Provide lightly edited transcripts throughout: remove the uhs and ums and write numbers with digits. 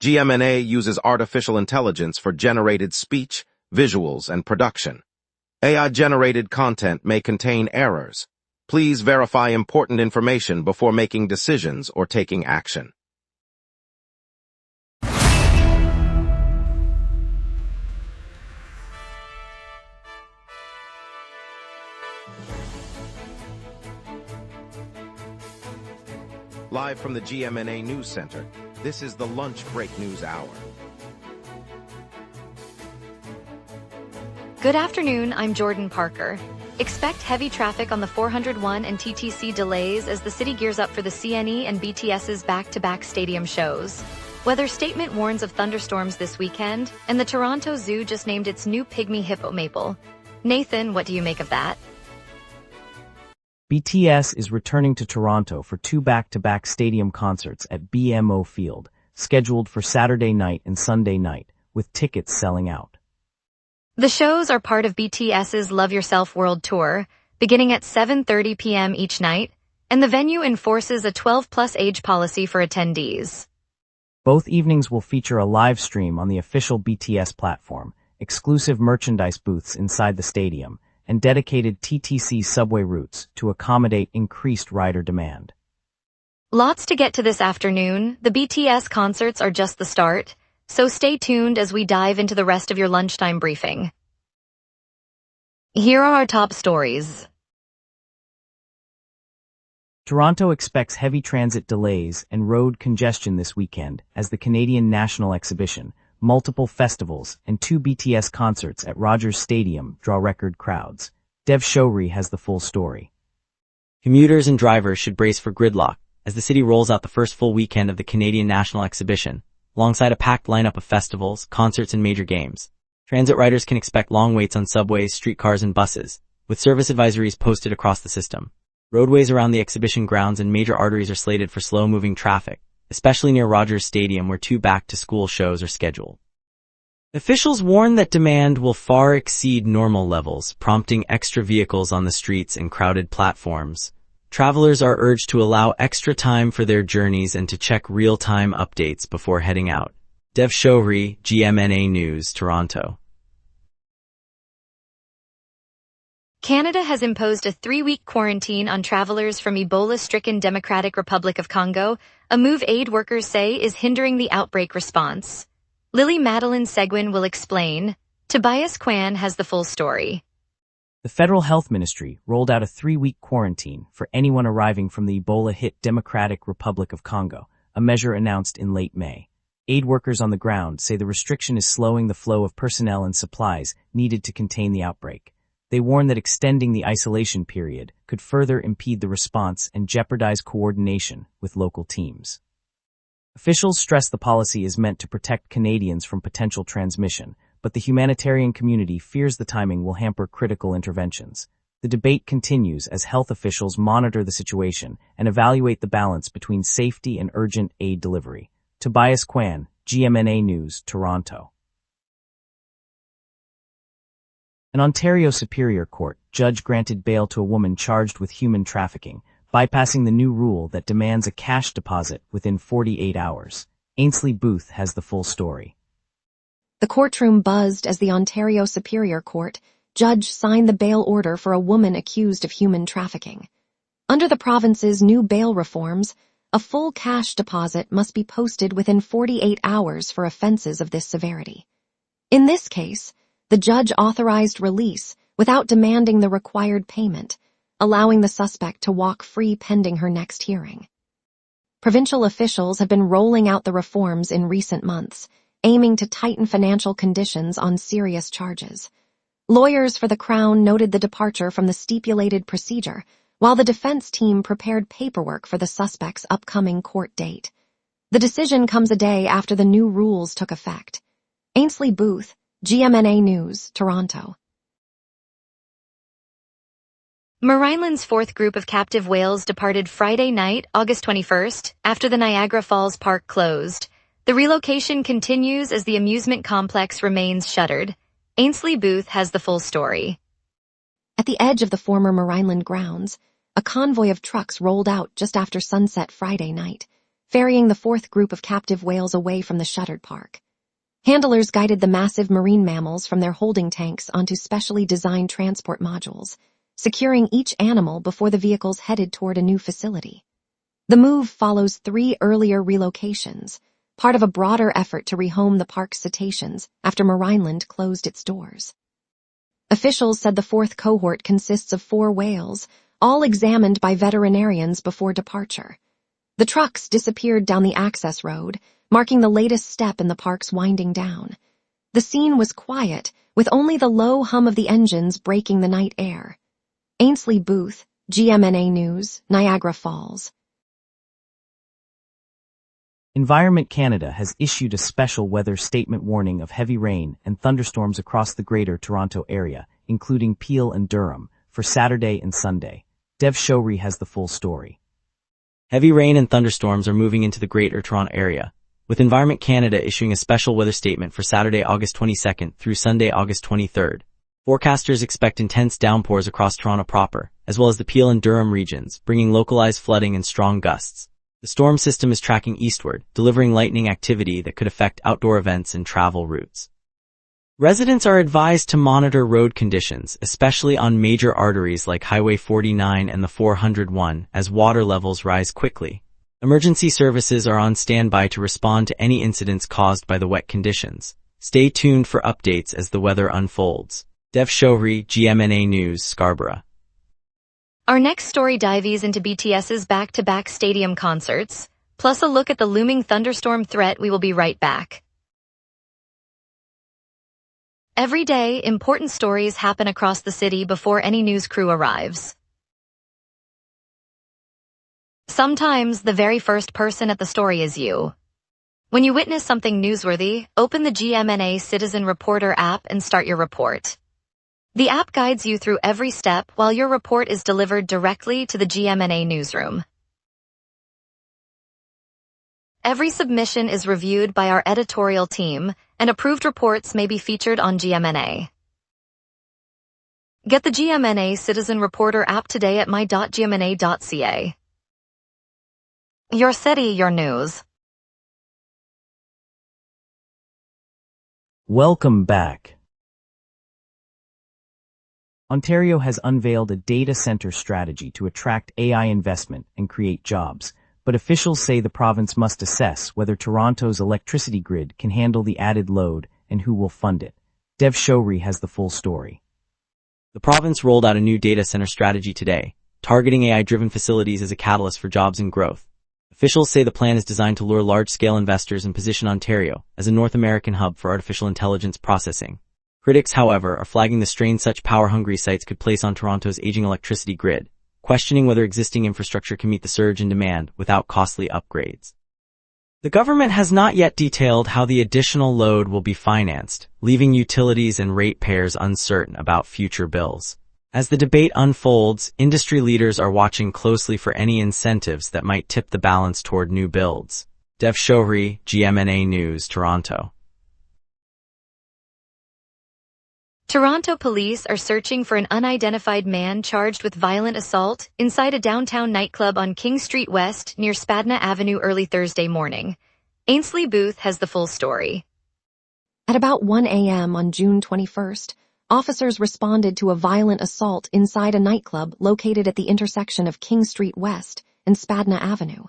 GMNA uses artificial intelligence for generated speech, visuals, and production. AI-generated content may contain errors. Please verify important information before making decisions or taking action. Live from the GMNA News Center, this is the Lunch Break News Hour. Good afternoon, I'm Jordan Parker. Expect heavy traffic on the 401 and TTC delays as the city gears up for the CNE and BTS's back-to-back stadium shows. Weather statement warns of thunderstorms this weekend, and the Toronto Zoo just named its new pygmy hippo Maple. Nathan, what do you make of that? BTS is returning to Toronto for two back-to-back stadium concerts at BMO Field, scheduled for Saturday night and Sunday night, with tickets selling out. The shows are part of BTS's Love Yourself World Tour, beginning at 7:30 p.m. each night, and the venue enforces a 12-plus age policy for attendees. Both evenings will feature a live stream on the official BTS platform, exclusive merchandise booths inside the stadium, and dedicated TTC subway routes to accommodate increased rider demand. Lots to get to this afternoon. The BTS concerts are just the start, so stay tuned as we dive into the rest of your lunchtime briefing. Here are our top stories. Toronto expects heavy transit delays and road congestion this weekend as the Canadian National Exhibition, multiple festivals, and two BTS concerts at Rogers Stadium draw record crowds. Dev Showri has the full story. Commuters and drivers should brace for gridlock as the city rolls out the first full weekend of the Canadian National Exhibition, alongside a packed lineup of festivals, concerts, and major games. Transit riders can expect long waits on subways, streetcars, and buses, with service advisories posted across the system. Roadways around the exhibition grounds and major arteries are slated for slow-moving traffic, especially near Rogers Stadium where two back-to-school shows are scheduled. Officials warn that demand will far exceed normal levels, prompting extra vehicles on the streets and crowded platforms. Travelers are urged to allow extra time for their journeys and to check real-time updates before heading out. Dev Showri, GMNA News, Toronto. Canada has imposed a 3-week quarantine on travelers from Ebola-stricken Democratic Republic of Congo, a move aid workers say is hindering the outbreak response. Lily Madeline Seguin will explain. Tobias Kwan has the full story. The Federal Health Ministry rolled out a 3-week quarantine for anyone arriving from the Ebola-hit Democratic Republic of Congo, a measure announced in late May. Aid workers on the ground say the restriction is slowing the flow of personnel and supplies needed to contain the outbreak. They warn that extending the isolation period could further impede the response and jeopardize coordination with local teams. Officials stress the policy is meant to protect Canadians from potential transmission, but the humanitarian community fears the timing will hamper critical interventions. The debate continues as health officials monitor the situation and evaluate the balance between safety and urgent aid delivery. Tobias Kwan, GMNA News, Toronto. An Ontario Superior Court judge granted bail to a woman charged with human trafficking, bypassing the new rule that demands a cash deposit within 48 hours. Ainsley Booth has the full story. The courtroom buzzed as the Ontario Superior Court judge signed the bail order for a woman accused of human trafficking. Under the province's new bail reforms, a full cash deposit must be posted within 48 hours for offenses of this severity. In this case, the judge authorized release without demanding the required payment, allowing the suspect to walk free pending her next hearing. Provincial officials have been rolling out the reforms in recent months, aiming to tighten financial conditions on serious charges. Lawyers for the Crown noted the departure from the stipulated procedure, while the defense team prepared paperwork for the suspect's upcoming court date. The decision comes a day after the new rules took effect. Ainsley Booth, GMNA News, Toronto. Marineland's fourth group of captive whales departed Friday night, August 21st, after the Niagara Falls Park closed. The relocation continues as the amusement complex remains shuttered. Ainsley Booth has the full story. At the edge of the former Marineland grounds, a convoy of trucks rolled out just after sunset Friday night, ferrying the fourth group of captive whales away from the shuttered park. Handlers guided the massive marine mammals from their holding tanks onto specially designed transport modules, securing each animal before the vehicles headed toward a new facility. The move follows 3 earlier relocations, part of a broader effort to rehome the park's cetaceans after Marineland closed its doors. Officials said the fourth cohort consists of 4 whales, all examined by veterinarians before departure. The trucks disappeared down the access road, marking the latest step in the park's winding down. The scene was quiet, with only the low hum of the engines breaking the night air. Ainsley Booth, GMNA News, Niagara Falls. Environment Canada has issued a special weather statement warning of heavy rain and thunderstorms across the Greater Toronto Area, including Peel and Durham, for Saturday and Sunday. Dev Showry has the full story. Heavy rain and thunderstorms are moving into the Greater Toronto Area, with Environment Canada issuing a special weather statement for Saturday, August 22nd through Sunday, August 23rd. Forecasters expect intense downpours across Toronto proper, as well as the Peel and Durham regions, bringing localized flooding and strong gusts. The storm system is tracking eastward, delivering lightning activity that could affect outdoor events and travel routes. Residents are advised to monitor road conditions, especially on major arteries like Highway 49 and the 401, as water levels rise quickly. Emergency services are on standby to respond to any incidents caused by the wet conditions. Stay tuned for updates as the weather unfolds. Dev Showry, GMNA News, Scarborough. Our next story dives into BTS's back-to-back stadium concerts, plus a look at the looming thunderstorm threat. We will be right back. Every day, important stories happen across the city before any news crew arrives. Sometimes, the very first person at the story is you. When you witness something newsworthy, open the GMNA Citizen Reporter app and start your report. The app guides you through every step while your report is delivered directly to the GMNA newsroom. Every submission is reviewed by our editorial team, and approved reports may be featured on GMNA. Get the GMNA Citizen Reporter app today at my.gmna.ca. Your city, your news. Welcome back. Ontario has unveiled a data center strategy to attract AI investment and create jobs, but officials say the province must assess whether Toronto's electricity grid can handle the added load and who will fund it. Dev Showry has the full story. The province rolled out a new data center strategy today, targeting AI-driven facilities as a catalyst for jobs and growth. Officials say the plan is designed to lure large-scale investors and position Ontario as a North American hub for artificial intelligence processing. Critics, however, are flagging the strain such power-hungry sites could place on Toronto's aging electricity grid, questioning whether existing infrastructure can meet the surge in demand without costly upgrades. The government has not yet detailed how the additional load will be financed, leaving utilities and ratepayers uncertain about future bills. As the debate unfolds, industry leaders are watching closely for any incentives that might tip the balance toward new builds. Dev Showry, GMNA News, Toronto. Toronto police are searching for an unidentified man charged with violent assault inside a downtown nightclub on King Street West near Spadina Avenue early Thursday morning. Ainsley Booth has the full story. At about 1 a.m. on June 21st, officers responded to a violent assault inside a nightclub located at the intersection of King Street West and Spadina Avenue.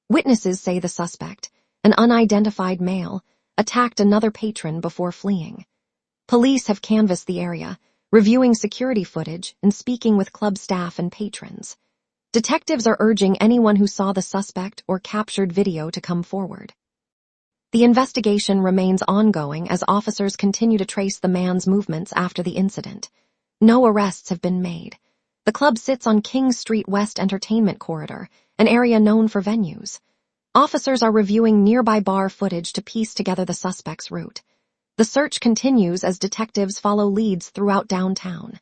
Witnesses say the suspect, an unidentified male, attacked another patron before fleeing. Police have canvassed the area, reviewing security footage and speaking with club staff and patrons. Detectives are urging anyone who saw the suspect or captured video to come forward. The investigation remains ongoing as officers continue to trace the man's movements after the incident. No arrests have been made. The club sits on King Street West Entertainment Corridor, an area known for venues. Officers are reviewing nearby bar footage to piece together the suspect's route. The search continues as detectives follow leads throughout downtown.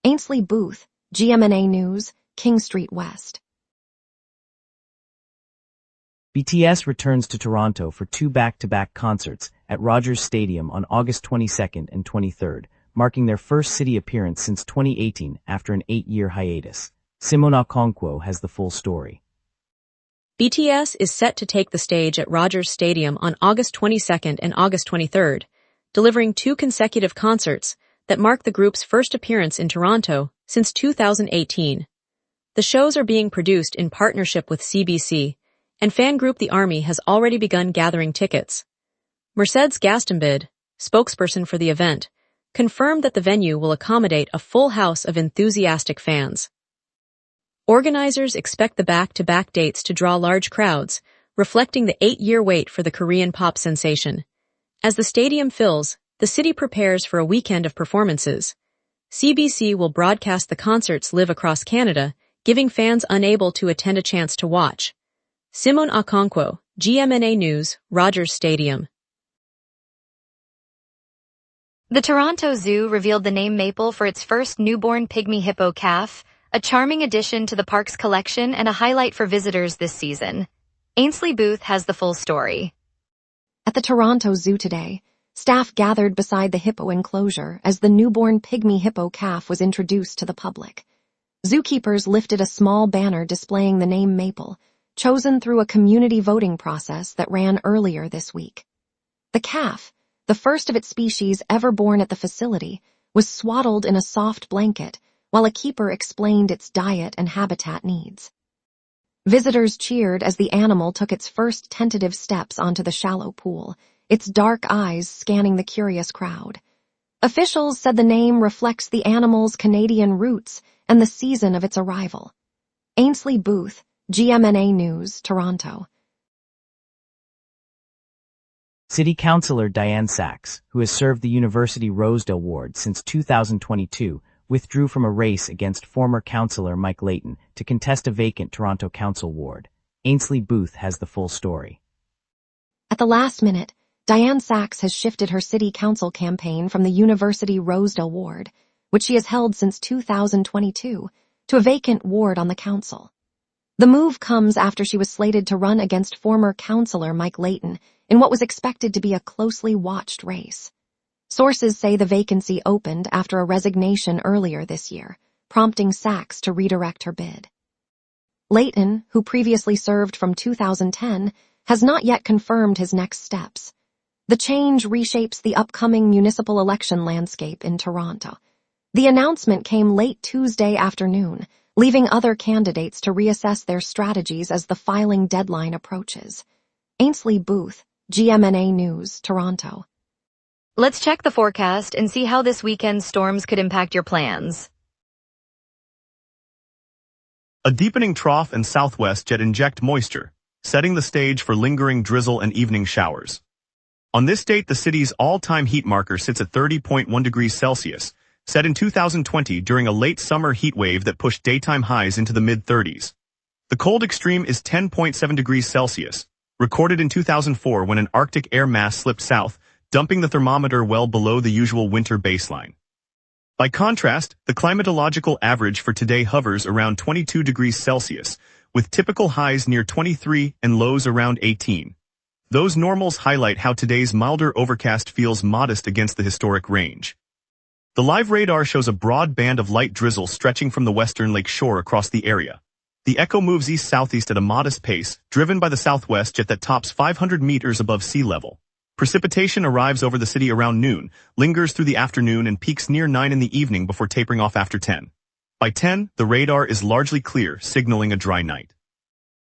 Ainsley Booth, GMNA News, King Street West. BTS returns to Toronto for 2 back-to-back concerts at Rogers Stadium on August 22nd and 23rd, marking their first city appearance since 2018 after an 8-year hiatus. Simona Konkwo has the full story. BTS is set to take the stage at Rogers Stadium on August 22nd and August 23rd, delivering 2 consecutive concerts that mark the group's first appearance in Toronto since 2018. The shows are being produced in partnership with CBC, and fan group The Army has already begun gathering tickets. Mercedes Gastonbide, spokesperson for the event, confirmed that the venue will accommodate a full house of enthusiastic fans. Organizers expect the back-to-back dates to draw large crowds, reflecting the 8-year wait for the Korean pop sensation. As the stadium fills, the city prepares for a weekend of performances. CBC will broadcast the concerts live across Canada, giving fans unable to attend a chance to watch. Simone Okonkwo, GMNA News, Rogers Stadium. The Toronto Zoo revealed the name Maple for its first newborn pygmy hippo calf, a charming addition to the park's collection and a highlight for visitors this season. Ainsley Booth has the full story. At the Toronto Zoo today, staff gathered beside the hippo enclosure as the newborn pygmy hippo calf was introduced to the public. Zookeepers lifted a small banner displaying the name Maple, chosen through a community voting process that ran earlier this week. The calf, the first of its species ever born at the facility, was swaddled in a soft blanket, while a keeper explained its diet and habitat needs. Visitors cheered as the animal took its first tentative steps onto the shallow pool, its dark eyes scanning the curious crowd. Officials said the name reflects the animal's Canadian roots and the season of its arrival. Ainsley Booth, GMNA News, Toronto. City Councillor Diane Sachs, who has served the University Rosedale ward since 2022, withdrew from a race against former councillor Mike Layton to contest a vacant Toronto Council ward. Ainsley Booth has the full story. At the last minute, Diane Sachs has shifted her city council campaign from the University Rosedale ward, which she has held since 2022, to a vacant ward on the council. The move comes after she was slated to run against former councillor Mike Layton in what was expected to be a closely watched race. Sources say the vacancy opened after a resignation earlier this year, prompting Sachs to redirect her bid. Layton, who previously served from 2010, has not yet confirmed his next steps. The change reshapes the upcoming municipal election landscape in Toronto. The announcement came late Tuesday afternoon, leaving other candidates to reassess their strategies as the filing deadline approaches. Ainsley Booth, GMNA News, Toronto. Let's check the forecast and see how this weekend's storms could impact your plans. A deepening trough and southwest jet inject moisture, setting the stage for lingering drizzle and evening showers. On this date, the city's all-time heat marker sits at 30.1 degrees Celsius, set in 2020 during a late summer heat wave that pushed daytime highs into the mid-30s. The cold extreme is 10.7 degrees Celsius, recorded in 2004 when an Arctic air mass slipped south, dumping the thermometer well below the usual winter baseline. By contrast, the climatological average for today hovers around 22 degrees Celsius, with typical highs near 23 and lows around 18. Those normals highlight how today's milder overcast feels modest against the historic range. The live radar shows a broad band of light drizzle stretching from the western lake shore across the area. The echo moves east-southeast at a modest pace, driven by the southwest jet that tops 500 meters above sea level. Precipitation arrives over the city around noon, lingers through the afternoon and peaks near 9 in the evening before tapering off after 10. By 10, the radar is largely clear, signaling a dry night.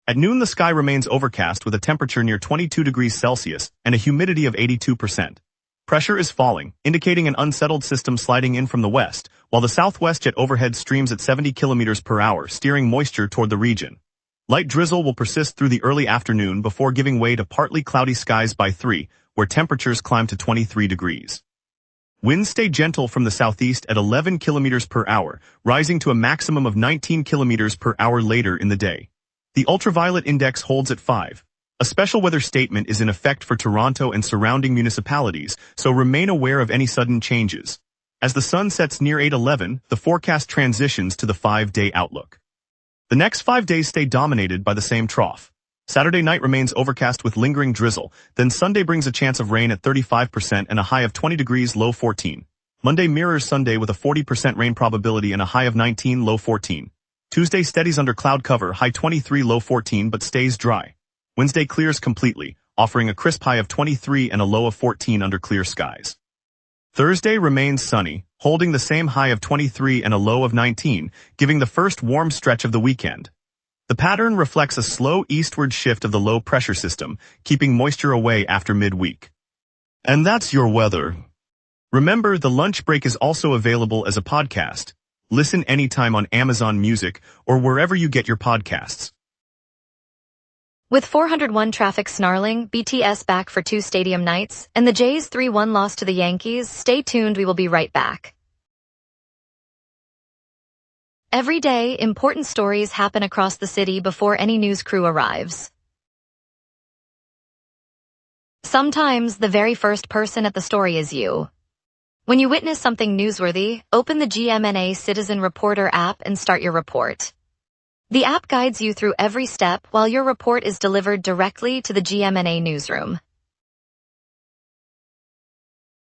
At noon, the sky remains overcast with a temperature near 22 degrees Celsius and a humidity of 82%. Pressure is falling, indicating an unsettled system sliding in from the west, while the southwest jet overhead streams at 70 kilometers per hour, steering moisture toward the region. Light drizzle will persist through the early afternoon before giving way to partly cloudy skies by 3, where temperatures climb to 23 degrees. Winds stay gentle from the southeast at 11 kilometers per hour, rising to a maximum of 19 kilometers per hour later in the day. The ultraviolet index holds at 5. A special weather statement is in effect for Toronto and surrounding municipalities, so remain aware of any sudden changes. As the sun sets near 8:11, the forecast transitions to the 5-day outlook. The next 5 days stay dominated by the same trough. Saturday night remains overcast with lingering drizzle, then Sunday brings a chance of rain at 35% and a high of 20 degrees, low 14. Monday mirrors Sunday with a 40% rain probability and a high of 19, low 14. Tuesday steadies under cloud cover, high 23, low 14, but stays dry. Wednesday clears completely, offering a crisp high of 23 and a low of 14 under clear skies. Thursday remains sunny, holding the same high of 23 and a low of 19, giving the first warm stretch of the weekend. The pattern reflects a slow eastward shift of the low-pressure system, keeping moisture away after midweek. And that's your weather. Remember, the lunch break is also available as a podcast. Listen anytime on Amazon Music or wherever you get your podcasts. With 401 traffic snarling, BTS back for 2 stadium nights, and the Jays' 3-1 loss to the Yankees, stay tuned, we will be right back. Every day, important stories happen across the city before any news crew arrives. Sometimes, the very first person at the story is you. When you witness something newsworthy, open the GMNA Citizen Reporter app and start your report. The app guides you through every step while your report is delivered directly to the GMNA newsroom.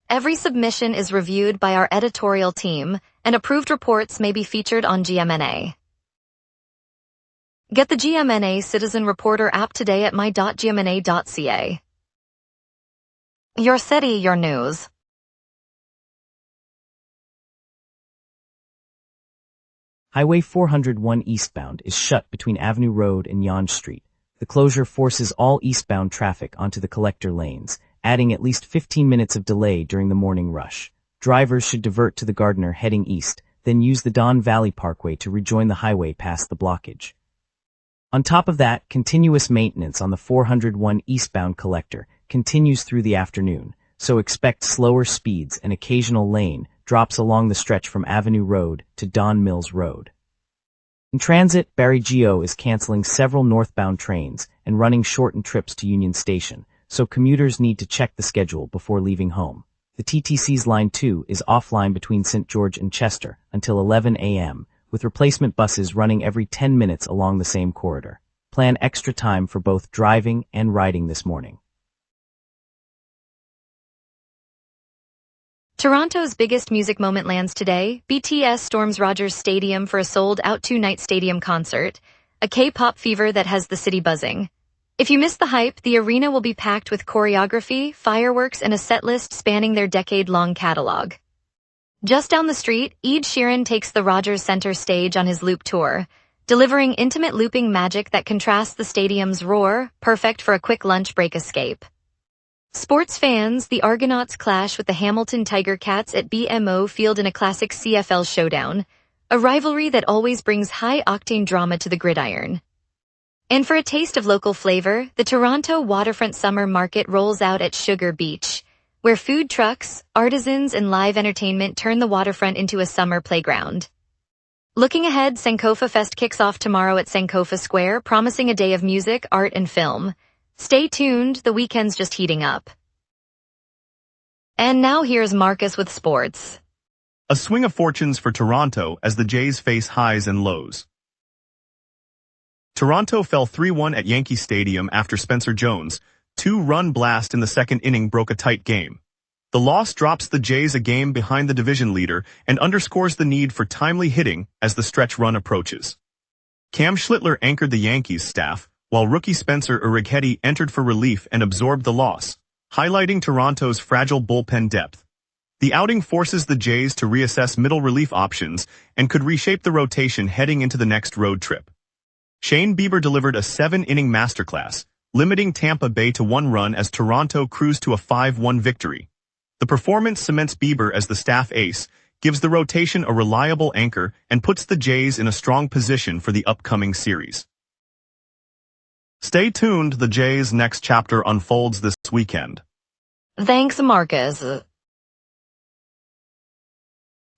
Every submission is reviewed by our editorial team, and approved reports may be featured on GMNA. Get the GMNA Citizen Reporter app today at my.gmna.ca. Your city, your news. Highway 401 eastbound is shut between Avenue Road and Yonge Street. The closure forces all eastbound traffic onto the collector lanes, adding at least 15 minutes of delay during the morning rush. Drivers should divert to the Gardner heading east, then use the Don Valley Parkway to rejoin the highway past the blockage. On top of that, continuous maintenance on the 401 eastbound collector continues through the afternoon, so expect slower speeds and occasional lane drops along the stretch from Avenue Road to Don Mills Road. In transit, Barry Geo is canceling several northbound trains and running shortened trips to Union Station, so commuters need to check the schedule before leaving home. The TTC's Line 2 is offline between St. George and Chester until 11 a.m., with replacement buses running every 10 minutes along the same corridor. Plan extra time for both driving and riding this morning. Toronto's biggest music moment lands today. BTS storms Rogers Stadium for a sold-out 2-night stadium concert, a K-pop fever that has the city buzzing. If you missed the hype, the arena will be packed with choreography, fireworks, and a setlist spanning their decade-long catalog. Just down the street, Ed Sheeran takes the Rogers Center stage on his Loop tour, delivering intimate looping magic that contrasts the stadium's roar, perfect for a quick lunch break escape. Sports fans, the Argonauts clash with the Hamilton Tiger Cats at BMO Field in a classic CFL showdown, a rivalry that always brings high-octane drama to the gridiron. And for a taste of local flavor, the Toronto Waterfront Summer Market rolls out at Sugar Beach, where food trucks, artisans, and live entertainment turn the waterfront into a summer playground. Looking ahead, Sankofa Fest kicks off tomorrow at Sankofa Square, promising a day of music, art, and film. Stay tuned, the weekend's just heating up. And now here's Marcus with sports. A swing of fortunes for Toronto as the Jays face highs and lows. Toronto fell 3-1 at Yankee Stadium after Spencer Jones' 2-run blast in the second inning broke a tight game. The loss drops the Jays a game behind the division leader and underscores the need for timely hitting as the stretch run approaches. Cam Schlittler anchored the Yankees staff, while rookie Spencer Urquidy entered for relief and absorbed the loss, highlighting Toronto's fragile bullpen depth. The outing forces the Jays to reassess middle relief options and could reshape the rotation heading into the next road trip. Shane Bieber delivered a 7-inning masterclass, limiting Tampa Bay to 1 run as Toronto cruised to a 5-1 victory. The performance cements Bieber as the staff ace, gives the rotation a reliable anchor, and puts the Jays in a strong position for the upcoming series. Stay tuned, the Jays' next chapter unfolds this weekend. Thanks, Marcus.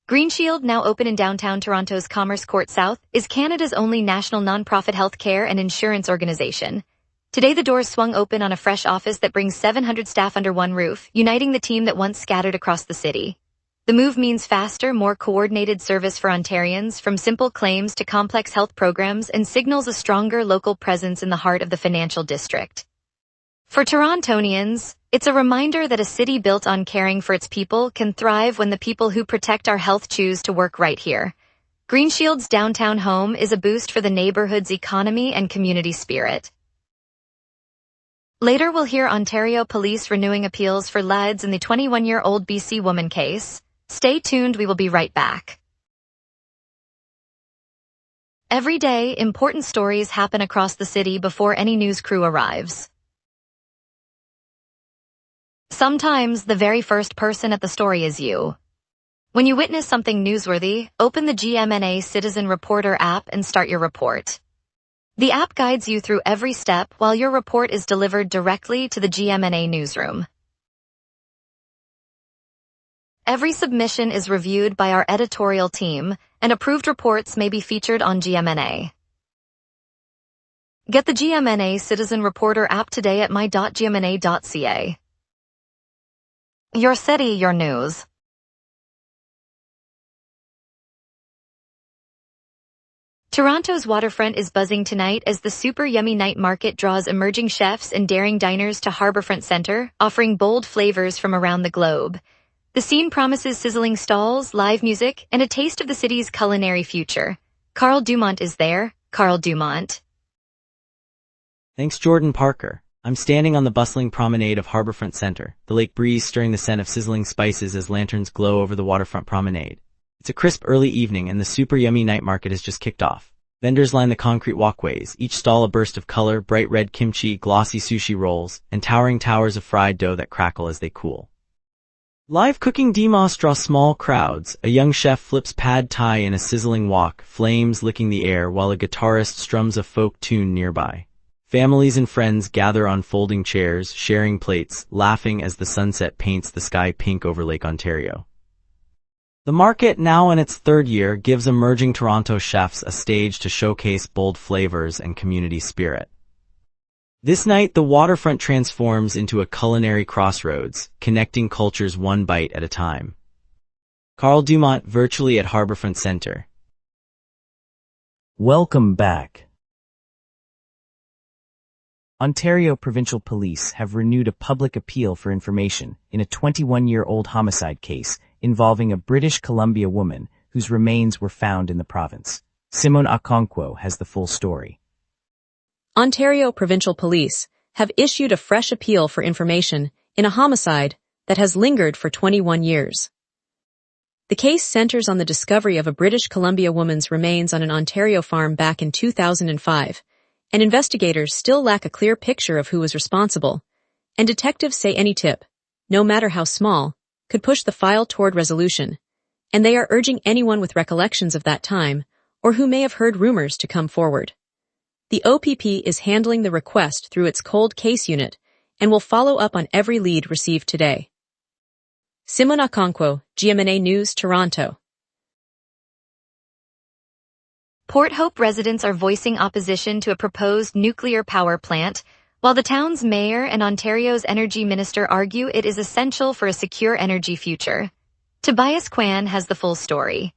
Green Shield, now open in downtown Toronto's Commerce Court South, is Canada's only national nonprofit healthcare and insurance organization. Today the doors swung open on a fresh office that brings 700 staff under one roof, uniting the team that once scattered across the city. The move means faster, more coordinated service for Ontarians, from simple claims to complex health programs, and signals a stronger local presence in the heart of the financial district. For Torontonians, it's a reminder that a city built on caring for its people can thrive when the people who protect our health choose to work right here. Greenshield's downtown home is a boost for the neighborhood's economy and community spirit. Later we'll hear Ontario police renewing appeals for leads in the 21-year-old BC woman case. Stay tuned, we will be right back. Every day, important stories happen across the city before any news crew arrives. Sometimes the very first person at the story is you. When you witness something newsworthy, open the GMNA Citizen Reporter app and start your report. The app guides you through every step while your report is delivered directly to the GMNA newsroom. Every submission is reviewed by our editorial team, and approved reports may be featured on GMNA. Get the GMNA Citizen Reporter app today at my.gmna.ca. Your city, your news. Toronto's waterfront is buzzing tonight as the Super Yummy Night Market draws emerging chefs and daring diners to Harbourfront Centre, offering bold flavors from around the globe. The scene promises sizzling stalls, live music, and a taste of the city's culinary future. Carl Dumont is there. Carl Dumont. Thanks, Jordan Parker. I'm standing on the bustling promenade of Harbourfront Centre, the lake breeze stirring the scent of sizzling spices as lanterns glow over the waterfront promenade. It's a crisp early evening and the Super Yummy Night Market has just kicked off. Vendors line the concrete walkways, each stall a burst of color, bright red kimchi, glossy sushi rolls, and towering towers of fried dough that crackle as they cool. Live cooking demos draw small crowds. A young chef flips pad thai in a sizzling wok, flames licking the air while a guitarist strums a folk tune nearby. Families and friends gather on folding chairs, sharing plates, laughing as the sunset paints the sky pink over Lake Ontario. The market, now in its third year, gives emerging Toronto chefs a stage to showcase bold flavors and community spirit. This night, the waterfront transforms into a culinary crossroads, connecting cultures one bite at a time. Carl Dumont, virtually at Harbourfront Centre. Welcome back. Ontario Provincial Police have renewed a public appeal for information in a 21-year-old homicide case involving a British Columbia woman whose remains were found in the province. Simone Okonkwo has the full story. Ontario Provincial Police have issued a fresh appeal for information in a homicide that has lingered for 21 years. The case centers on the discovery of a British Columbia woman's remains on an Ontario farm back in 2005, and investigators still lack a clear picture of who was responsible, and detectives say any tip, no matter how small, could push the file toward resolution, and they are urging anyone with recollections of that time or who may have heard rumors to come forward. The OPP is handling the request through its cold case unit and will follow up on every lead received today. Simone Okonkwo, GMNA News, Toronto. Port Hope residents are voicing opposition to a proposed nuclear power plant, while the town's mayor and Ontario's energy minister argue it is essential for a secure energy future. Tobias Kwan has the full story.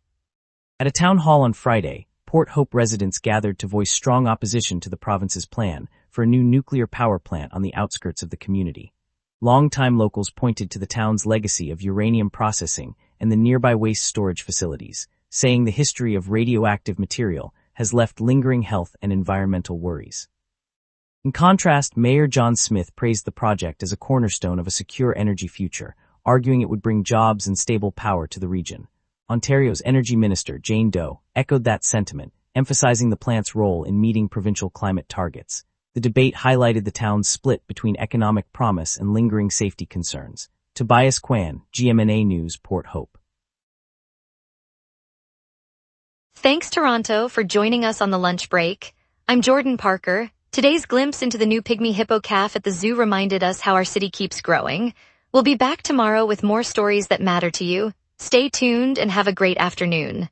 At a town hall on Friday, Port Hope residents gathered to voice strong opposition to the province's plan for a new nuclear power plant on the outskirts of the community. Longtime locals pointed to the town's legacy of uranium processing and the nearby waste storage facilities, saying the history of radioactive material has left lingering health and environmental worries. In contrast, Mayor John Smith praised the project as a cornerstone of a secure energy future, arguing it would bring jobs and stable power to the region. Ontario's Energy Minister, Jane Doe, echoed that sentiment, emphasizing the plant's role in meeting provincial climate targets. The debate highlighted the town's split between economic promise and lingering safety concerns. Tobias Kwan, GMNA News, Port Hope. Thanks, Toronto, for joining us on the lunch break. I'm Jordan Parker. Today's glimpse into the new pygmy hippo calf at the zoo reminded us how our city keeps growing. We'll be back tomorrow with more stories that matter to you. Stay tuned and have a great afternoon.